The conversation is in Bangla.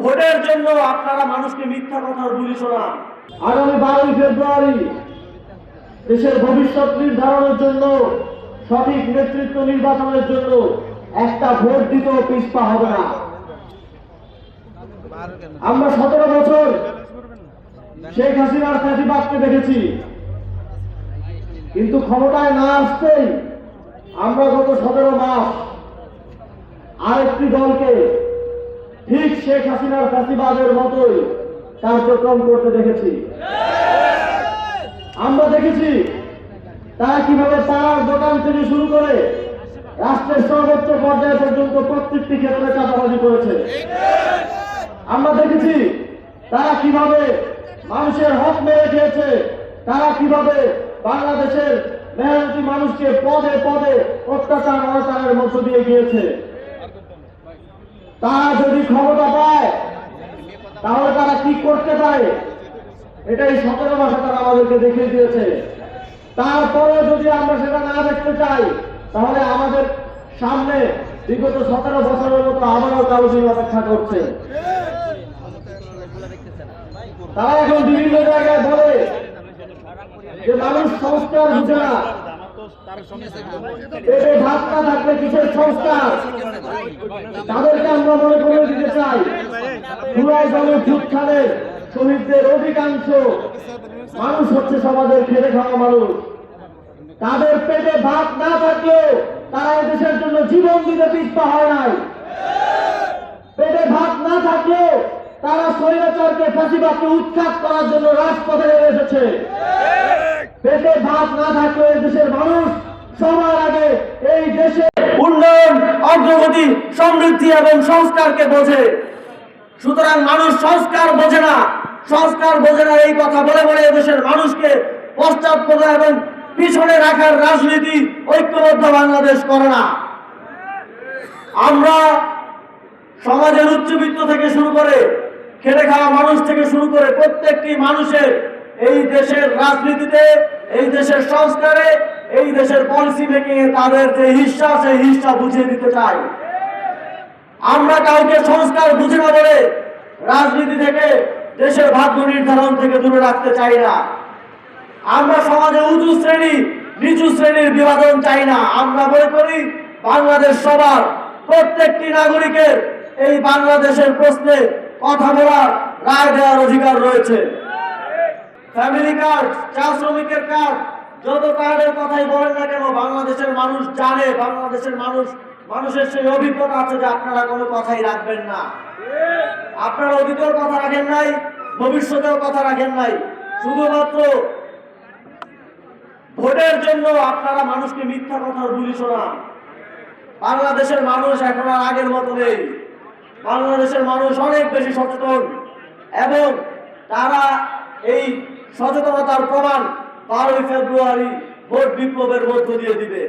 ভোটের জন্য আপনারা মানুষকে মিথ্যা কথার বুলি শোনান। আগামী 12ই ফেব্রুয়ারি দেশের ভবিষ্যৎ নির্ধারণের জন্য, সঠিক নেতৃত্ব নির্বাচনের জন্য একটা ভোট দিতেও পিছপা হবে না। আমরা 17 বছর শেখ হাসিনার ফ্যাসিবাদকে দেখেছি, কিন্তু ক্ষমতায় না আসতেই আমরা গত 17 মাস আরেকটি দলকে ঠিক শেখ হাসিনার ফ্যাসিবাদের মতোই কার্যক্রম করতে দেখেছি। আমরা দেখেছি তারা কিভাবে পাড়ার দোকান থেকে শুরু করে রাষ্ট্রের সর্বোচ্চ পর্যায় পর্যন্ত প্রত্যেকটি ক্ষেত্রে চাঁদাবাজি করেছে। আমরা দেখেছি তারা কিভাবে মানুষের হক মেরে খেয়েছে, তারা কিভাবে বাংলাদেশের মেহনতি মানুষকে পদে পদে অত্যাচার অনাচারের মধ্য দিয়ে গিয়েছে। তারা যদি ক্ষমতা পায় তাহলে তারা কি করতে পারে, এটাই 17 মাসে তারা আমাদেরকে দেখিয়ে দিয়েছে। তারপরে যদি আমরা সেটা না দেখতে চাই তাহলে আমাদের সামনে বিগত 17 বছরের মতো আবারও কালো দিন অপেক্ষা করছে। তারা এখন বিভিন্ন জায়গায় বলে যে মানুষ সংস্কার বুঝে না, পেটে ভাত না থাকলে কিসের সংস্কার। তাদেরকে আমরা মনে করে দিতে চাই, জুলাই দলের যুদ্ধখানের শহীদদের অধিকাংশ মানুষ হচ্ছে সমাজের খেটে খাওয়া মানুষ। তাদের পেটে ভাত না থাকলেও তারা দেশের জন্য জীবন দিতে পিছপা হয় নাই। পেটে ভাত না থাকলেও তারা স্বৈরাচারকে ফ্যাসিবাদকে উৎখাত করার জন্য রাজপথে নেমে এসেছে। পেটে ভাত না থাকলেও এই দেশের মানুষ সবার আগে এই দেশে উন্নয়ন, অগ্রগতি, সমৃদ্ধি এবং সংস্কারকে বোঝে। সুতরাং মানুষ সংস্কার বোঝে না, সংস্কার বোঝে না এই কথা বলে বলে এদেশের মানুষকে পশ্চাৎপদ এবং পিছনে রাখার রাজনীতি ঐক্যবদ্ধ বাংলাদেশ করে না। আমরা সমাজের উচ্চবিত্ত থেকে শুরু করে খেটে খাওয়া মানুষ থেকে শুরু করে প্রত্যেকটি মানুষের এই দেশের রাজনীতিতে, এই দেশের সংস্কারে, এই দেশের পলিসি মেকিং এ তাদের যে হিস্সা, সেই হিস্সা বুঝিয়ে দিতে চাই। আমরা কাউকে সংস্কার বুঝি না বলে রাজনীতি থেকে, দেশের ভাগ্য নির্ধারণ থেকে দূরে রাখতে চাই না। আমরা সমাজে উঁচু শ্রেণী নিচু শ্রেণীর বিভাজন চাই না। আমরা মনে করি বাংলাদেশ সবার, প্রত্যেকটি নাগরিকের এই বাংলাদেশের প্রশ্নে কথা বলার, রায় দেওয়ার অধিকার রয়েছে। ফ্যামিলি কার্ড, চা শ্রমিকের কার্ড, যত কার্ডের কথাই বলেন না কেন, বাংলাদেশের মানুষ জানে, বাংলাদেশের মানুষের সেই অভিজ্ঞতা আছে যে আপনারা কোনো কথাই রাখবেন না। আপনারা অতীতেও কথা রাখেন নাই, ভবিষ্যতেও কথা রাখেন নাই। শুধুমাত্র ভোটের জন্য আপনারা মানুষকে মিথ্যা কথার বুলি শোনান। বাংলাদেশের মানুষ এখন আর আগের মতো নেই। বাংলাদেশের মানুষ অনেক বেশি সচেতন এবং তারা এই সচেতনতার প্রমাণ 12ই ফেব্রুয়ারি ভোট বিপ্লবের মধ্য দিয়ে দিবে।